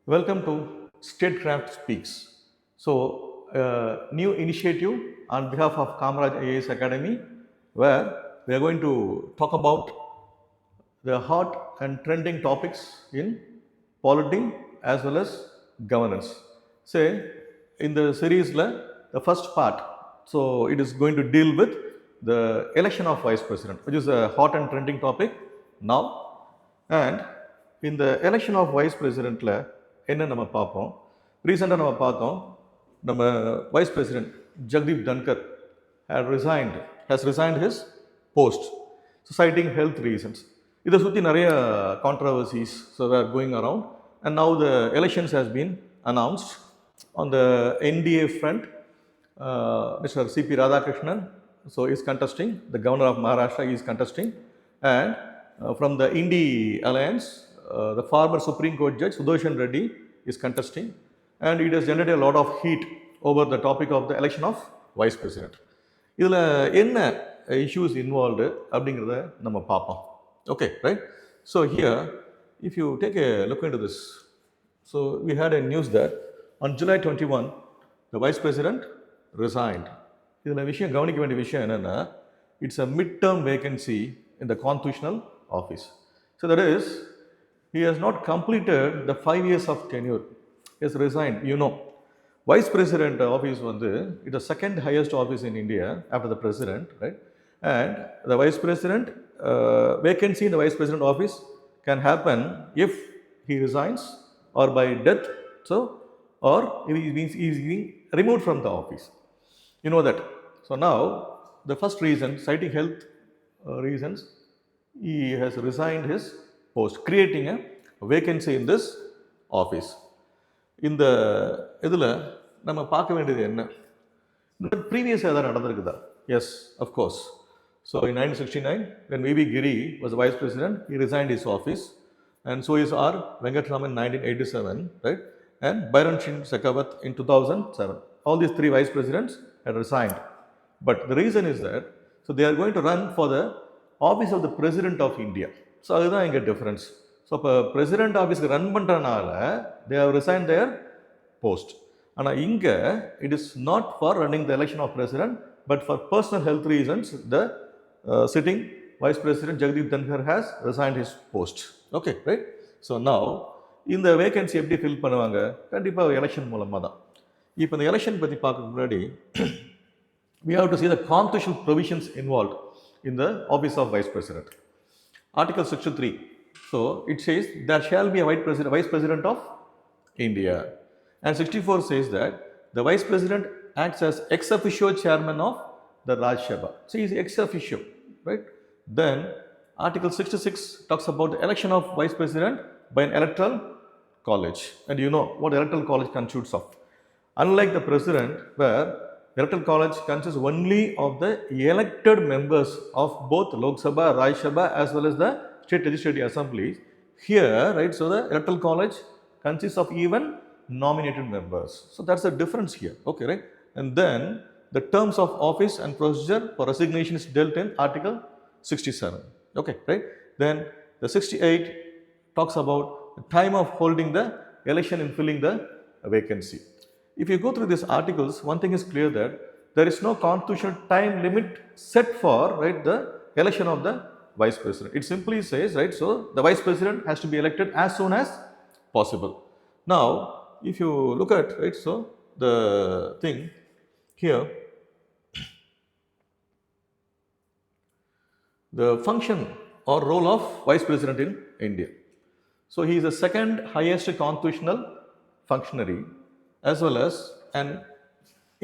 Welcome to Statecraft Speaks. New initiative on behalf of KAMARAJ IAS Academy, where we are going to talk about the hot and trending topics in polity as well as governance. Say, in the series, the first part, so it is going to deal with the election of vice president, which is a hot and trending topic now. And in the election of vice presidentல என்ன நம்ம பார்ப்போம், ரீசெண்டாக நம்ம பார்த்தோம், நம்ம vice president Jagdeep Dhankhar has resigned his post, citing health reasons. இதை சுற்றி நிறைய controversies are going around, and now the elections has been announced on the NDA front. Mr. C.P. Radhakrishnan is contesting, the governor of Maharashtra is contesting, and from the Indi Alliance, the former Supreme Court Judge Sudarshan Reddy is contesting, and it has generated a lot of heat over the topic of the election of vice president. இதில் என்ன issues involved அப்படிங்கிறத நம்ம பார்ப்போம். Okay, right? So here, if you take a look into this, so we had a news that on July 21, the vice president resigned. இதில் விஷயம் கவனிக்க வேண்டிய விஷயம் என்னென்னா, it's a mid-term vacancy in the constitutional office. So that is, he has not completed the 5 years of tenure. He has resigned. Vice President office is the second highest office in India after the President, right? And the Vice President, vacancy in the Vice President office can happen if he resigns or by death, or if he is being removed from the office. You know that. So now, the first reason, citing health reasons, he has resigned his post, creating a vacancy in this office. இந்த இதில் நம்ம பார்க்க வேண்டியது என்ன, ப்ரீவியஸாக எதாவது நடந்திருக்குதா? Yes, of course. So in 1969, when V.B. Giri was the vice president, he resigned his office, and so is R. Venkatraman in 1987, right? And Byron Singh Shekhawat in 2007. All these three vice presidents had resigned. But the reason is that, so they are going to run for the office of the President of India. So அதுதான் இங்கே difference. So இப்போ president ஆஃபீஸ்க்கு run பண்ணுறனால they have resign their post. ஆனால் இங்கே it is not for running the election of president, but for personal health reasons the sitting vice president Jagdeep Dhankhar has resigned his post. Okay, right? So now இந்த vacancy எப்படி fill பண்ணுவாங்க? கண்டிப்பாக election மூலமாக தான். இப்போ இந்த எலெக்ஷன் பற்றி பார்க்க முன்னாடி we have to see the constitutional provisions involved in the office of vice president. Article 63. So it says there shall be a vice president of India. And 64 says that the vice president acts as ex officio chairman of the Rajya Sabha. So he is ex officio, right? Then Article 66 talks about the election of vice president by an electoral college. And you know what electoral college consists of. Unlike the president, where the electoral college consists only of the elected members of both Lok Sabha, Rajya Sabha as well as the state legislative assemblies. Here, right, so the electoral college consists of even nominated members. So that's the difference here, okay, right? And then the terms of office and procedure for resignation is dealt in Article 67, okay, right? Then the 68 talks about the time of holding the election and filling the vacancy. If you go through these articles, one thing is clear that there is no constitutional time limit set for, right, the election of the vice president. It simply says, right, so the vice president has to be elected as soon as possible. Now, if you look at, right, so the thing here, the function or role of vice president in India. So he is the second highest constitutional functionary, as well as an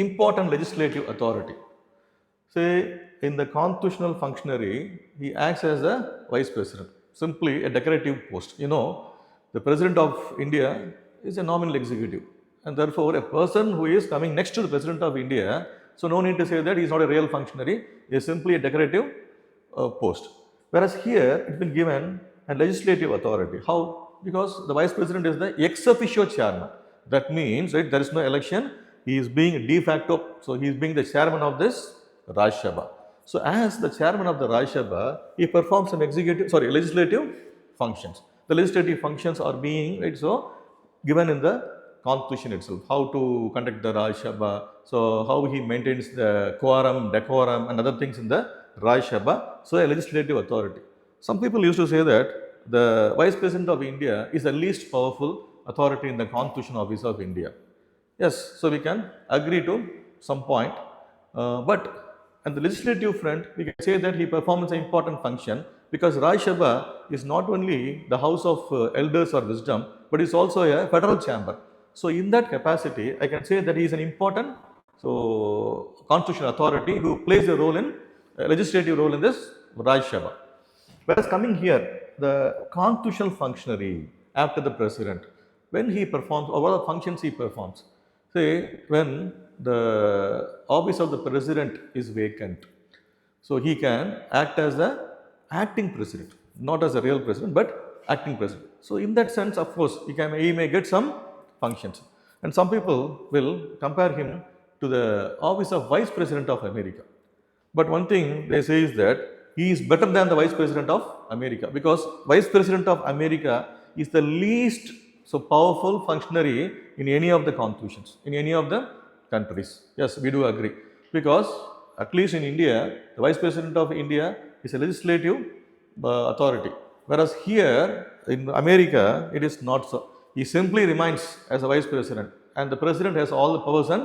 important legislative authority. Say, in the constitutional functionary, he acts as a vice president, simply a decorative post. The president of India is a nominal executive, and therefore a person who is coming next to the president of India, so no need to say that he is not a real functionary, he is simply a decorative post. Whereas here, it's been given a legislative authority. How? Because the vice president is the ex officio chairman. That means, right, there is no election, he is being de facto, so he is being the chairman of this Rajya Sabha. So as the chairman of the Rajya Sabha, he performs some legislative functions. The legislative functions are being, right, so given in the constitution itself, how to conduct the Raj Sabha, so how he maintains the quorum, decorum and other things in the Raj Sabha, so a legislative authority. Some people used to say that the Vice President of India is the least powerful authority in the Constitution Office of India. Yes, so we can agree to some point, but on the legislative front, we can say that he performs an important function because Raj Sabha is not only the house of elders or wisdom, but is also a federal chamber. So in that capacity, I can say that he is an important constitutional authority who plays a role in legislative role in this Raj Sabha. Whereas coming here, the constitutional functionary after the president, when he performs, or what are the functions he performs? Say, when the office of the president is vacant, so he can act as the acting president, not as a real president, but acting president. So in that sense, of course, he may get some functions. And some people will compare him to the office of vice president of America. But one thing they say is that he is better than the vice president of America, because vice president of America is the least so powerful functionary in any of the constitutions, in any of the countries. Yes, we do agree, because at least in India, the vice president of India is a legislative authority, whereas here in America it is not so. He simply remains as a vice president, and the president has all the powers and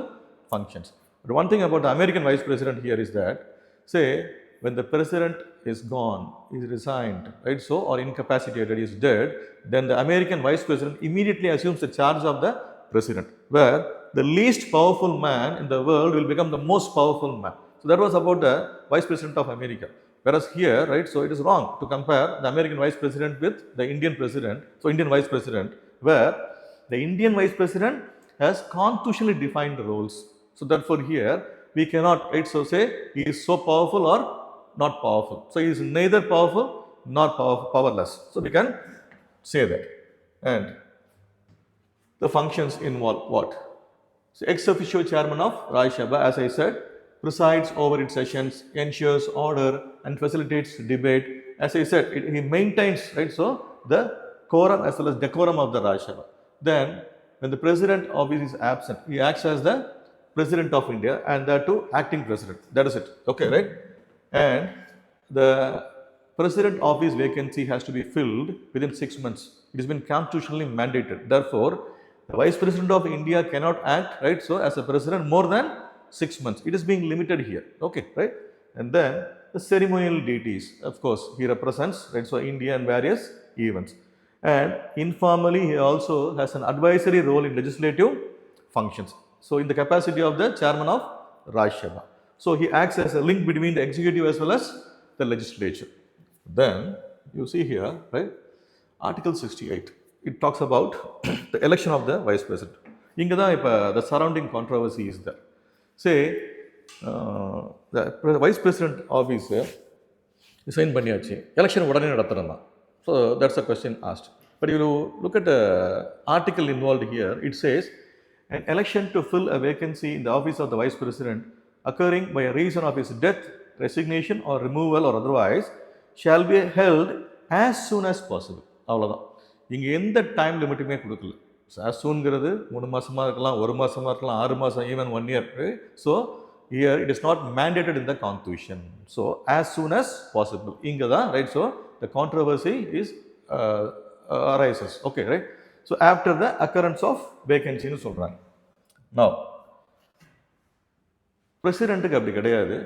functions. But one thing about the American vice president here is that, say, when the president is gone, is resigned, right, so, or incapacitated, is dead, then the American vice president immediately assumes the charge of the president, where the least powerful man in the world will become the most powerful man. So that was about the vice president of America. Whereas here, right, so it is wrong to compare the American vice president with the Indian president, so Indian vice president, where the Indian vice president has constitutionally defined roles. So therefore here we cannot, right, so say he is so powerful or not powerful. So he is neither powerful nor powerless. So we can say that. And the functions involve what? So ex officio chairman of Raj Sabha, as I said, presides over its sessions, ensures order and facilitates debate. As I said, he maintains, right, so the quorum as well as decorum of the Raj Sabha. Then when the president office is absent, he acts as the president of India, and that too acting president. That is it. Okay, right? And the president office vacancy has to be filled within 6 months. It has been constitutionally mandated. Therefore, the vice president of India cannot act, right, so as a president more than 6 months. It is being limited here. Okay, right? And then the ceremonial deities, of course, he represents, right, so India and various events. And informally, he also has an advisory role in legislative functions. So in the capacity of the chairman of Raj Sabha. So he acts as a link between the executive as well as the legislature. Then you see here, right, Article 68. It talks about the election of the vice president. The surrounding controversy is there. Say, the vice president office resign பண்ணியாச்சு, election உடனே நடத்தணும்னா. So that's a question asked. But you look at the article involved here, it says, an election to fill a vacancy in the office of the vice president occurring by a reason of his death, resignation or removal or otherwise shall be held as soon as possible. அவ்வளோதான். இங்கே எந்த time லிமிட்டுமே கொடுக்கல. as soonங்கிறது 3 மாதமாக இருக்கலாம், 1 மாதமாக இருக்கலாம், 6 மாதம், even 1 year. So here it is not mandated in the constitution. So as soon as possible. இங்கே தான், right, so the controversy is arises. Okay, right? So after the occurrence of vacancy னு சொல்கிறாங்க. Now, பிரசிடென்ட்டுக்கு அப்படி கிடையாது.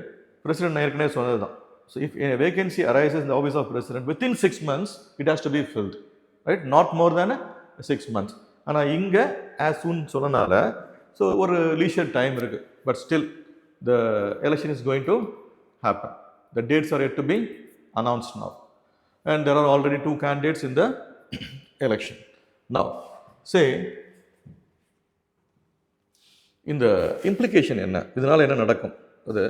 President நான் ஏற்கனவே சொன்னது தான். So if a vacancy arises in the office of president, within 6 months, it has to be filled. Right? Not more than 6 months. ஆனால் இங்கே as soon சொன்னனால, so ஒரு leisure time இருக்குது. But still, the election is going to happen. The dates are yet to be announced now. And there are already 2 candidates in the election. Now, say, இந்த implication என்ன, இதனால் என்ன நடக்கும்? அது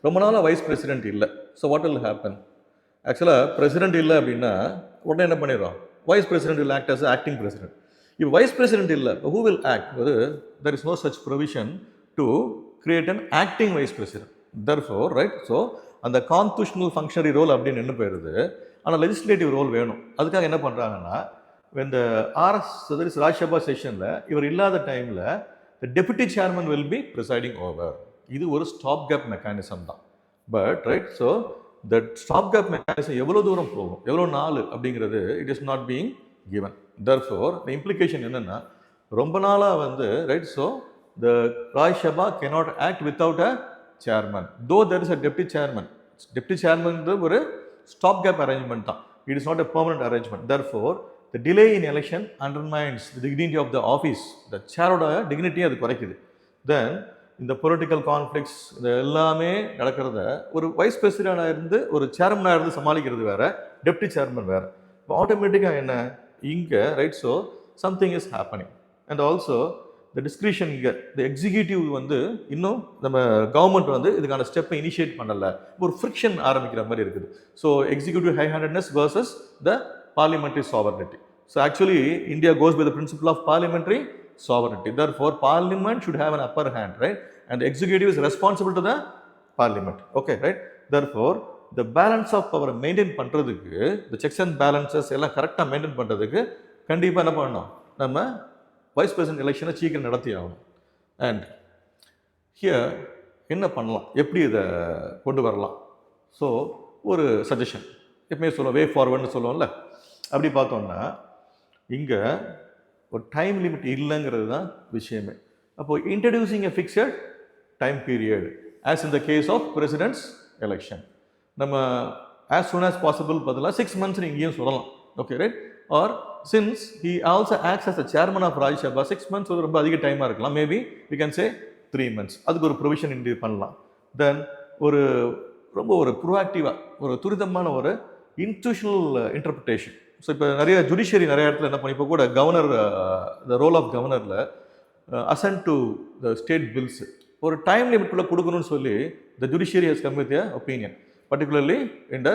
ரொம்ப நாளாக வைஸ் பிரசிடென்ட் இல்லை. So what will happen? ஆக்சுவலாக பிரசிடென்ட் இல்லை அப்படின்னா உடனே என்ன பண்ணிடுறோம்? Vice president will act as acting president. இப்போ வைஸ் பிரசிடென்ட் இல்லை, who will act? There is no such provision to create an acting vice president. Therefore, right, so அந்த constitutional functionary role அப்படின்னு என்ன போயிடுது. ஆனால் லெஜிஸ்லேட்டிவ் ரோல் வேணும். அதுக்காக என்ன பண்ணுறாங்கன்னா, when the RS, so there is Rajya Sabha session, இவர் இல்லாத டைமில் the deputy chairman will be presiding over. இது ஒரு ஸ்டாப் கேப் மெக்கானிசம் தான். But right, so that stop gap mechanism எவ்வளோ தூரம் போகும், எவ்வளோ நாள் அப்படிங்கிறது it is not being given. Therefore the implication என்னன்னா, ரொம்ப நாளாக வந்து right, so the Rajya Sabha cannot act without a chairman, though there is a deputy chairman. Deputy chairman ஒரு stop gap arrangement தான், it is not a permanent arrangement. Therefore the delay in election undermines the dignity of the office. The chairோட dignity அது குறைக்குது. Then இந்த political conflicts இது எல்லாமே நடக்கிறத ஒரு wise பிரசிடெண்டாக இருந்து ஒரு சேர்மனாக இருந்து சமாளிக்கிறது வேற, டெப்டி சேர்மன் வேற. இப்போ ஆட்டோமேட்டிக்காக என்ன இங்கே right, so something is happening. And also the discretion இங்கே த எக்ஸிக்யூட்டிவ் வந்து இன்னும் நம்ம கவர்மெண்ட் வந்து இதுக்கான ஸ்டெப்பை இனிஷியேட் பண்ணலை, ஒரு ஃப்ரிக்ஷன் ஆரம்பிக்கிற மாதிரி இருக்குது. So executive high handedness versus the parliamentary sovereignty. So actually India goes by the principle of parliamentary sovereignty. Therefore parliament should have an upper hand, right, and the executive is responsible to the parliament. Okay, right. Therefore the balance of power maintain பண்றதுக்கு, the checks and balances எல்லாம் கரெக்டாக maintain பண்ணுறதுக்கு கண்டிப்பாக என்ன பண்ணணும், நம்ம vice president எலெக்ஷனை சீக்கிரம் நடத்தி ஆகணும். அண்ட் ஹியர் என்ன பண்ணலாம், எப்படி இதை கொண்டு வரலாம்? ஸோ ஒரு சஜஷன் எப்பவுமே சொல்லுவோம், வே ஃபார்வர்டுன்னு சொல்லுவோம்ல, அப்படி பார்த்தோம்னா இங்கே ஒரு டைம் லிமிட் இல்லைங்கிறது தான் விஷயமே. அப்போது introducing a fixed time period as in the case of president's election, நம்ம ஆஸ் சூன் ஆஸ் பாசிபிள் பதிலாக 6 months இங்கேயும் சொல்லலாம். Okay, right. Or since he also acts as a chairman of Rajya Sabha, 6 months ரொம்ப அதிக டைமாக இருக்கலாம், maybe we can say 3 months, அதுக்கு ஒரு ப்ரொவிஷன் இன்டி பண்ணலாம். தென் ஒரு ரொம்ப ஒரு ப்ரோஆக்டிவாக ஒரு துரிதமான ஒரு இன்ஸ்டிடியூஷனல் இன்டர்பிரிட்டேஷன். ஸோ இப்போ நிறைய ஜுடிஷியரி நிறைய இடத்துல என்ன பண்ணி, இப்போ கூட கவர்னர், த ரோல் ஆஃப் கவர்னரில் assent to the state bills ஒரு டைம் லிமிட்குள்ளே கொடுக்கணும்னு சொல்லி the judiciary has come with a opinion, particularly இந்த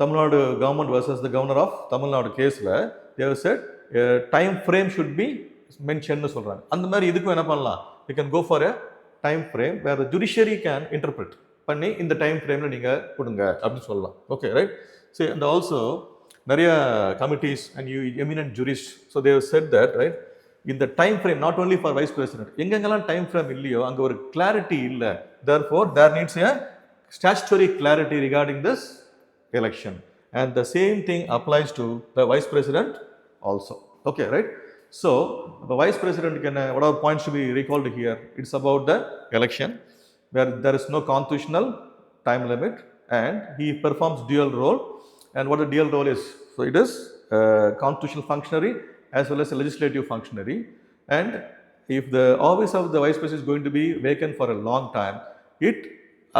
Tamil Nadu government versus the governor of Tamil Nadu கேஸில் they have set time frame should be மென்ஷன்னு சொல்கிறாங்க. அந்த மாதிரி இதுக்கும் என்ன பண்ணலாம், you can go for a time frame where the judiciary can interpret பண்ணி இந்த டைம் ஃப்ரேமில் நீங்கள் கொடுங்க அப்படின்னு சொல்லலாம். Okay, right. So and also நிறைய committees and eminent jurist, so they said that right, இந்த time frame not only for vice president, எங்கெங்கெல்லாம் டைம் ஃப்ரேம் இல்லையோ அங்கே ஒரு கிளாரிட்டி இல்லை. Therefore there needs a statutory clarity regarding this election, and the same thing applies to the vice president also. Okay, right. So இப்போ vice பிரசிடென்ட்க்கு என்ன, what are points to be recalled here? It's about the election where there is no constitutional time limit and he performs dual role. And what the dual role is? So it is a constitutional functionary as well as a legislative functionary. And if the office of the vice president is going to be vacant for a long time, it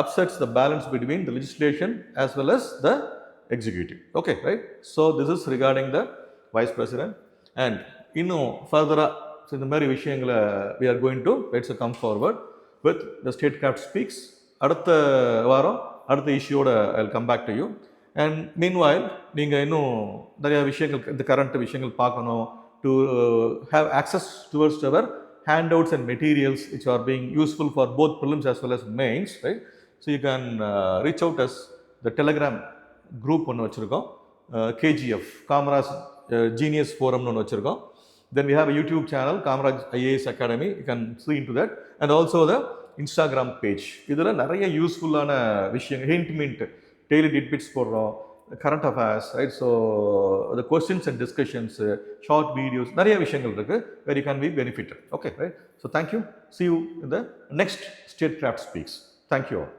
upsets the balance between the legislation as well as the executive. Okay, right? So this is regarding the vice president. And இன்னும் ஃபர்தராக so இந்த மாதிரி விஷயங்களை we are going to let's come forward with the Statecraft Speaks. அடுத்த வாரம் அடுத்த இஷ்யூவோட I will come back to you. And meanwhile நீங்கள் இன்னும் நிறையா விஷயங்கள், இந்த கரண்ட் விஷயங்கள் பார்க்கணும், to have access towards our handouts and materials which are being useful for both prelims as well as mains, right. So you can reach out us the Telegram group ஒன்று வச்சுருக்கோம், KGF Kamaraj genius ஃபோரம்னு ஒன்று வச்சுருக்கோம். Then we have a YouTube channel, KAMARAJ IAS Academy. You can see into that. And also the Instagram page. இதில் நிறைய யூஸ்ஃபுல்லான விஷயங்கள், hint mint, daily titbits போடுறோம், current affairs, right. So the questions and discussions, short videos, நிறைய விஷயங்கள் இருக்குது where you can be benefited. Okay, right. So thank you. See you in the next Statecraft Speaks. Thank you all.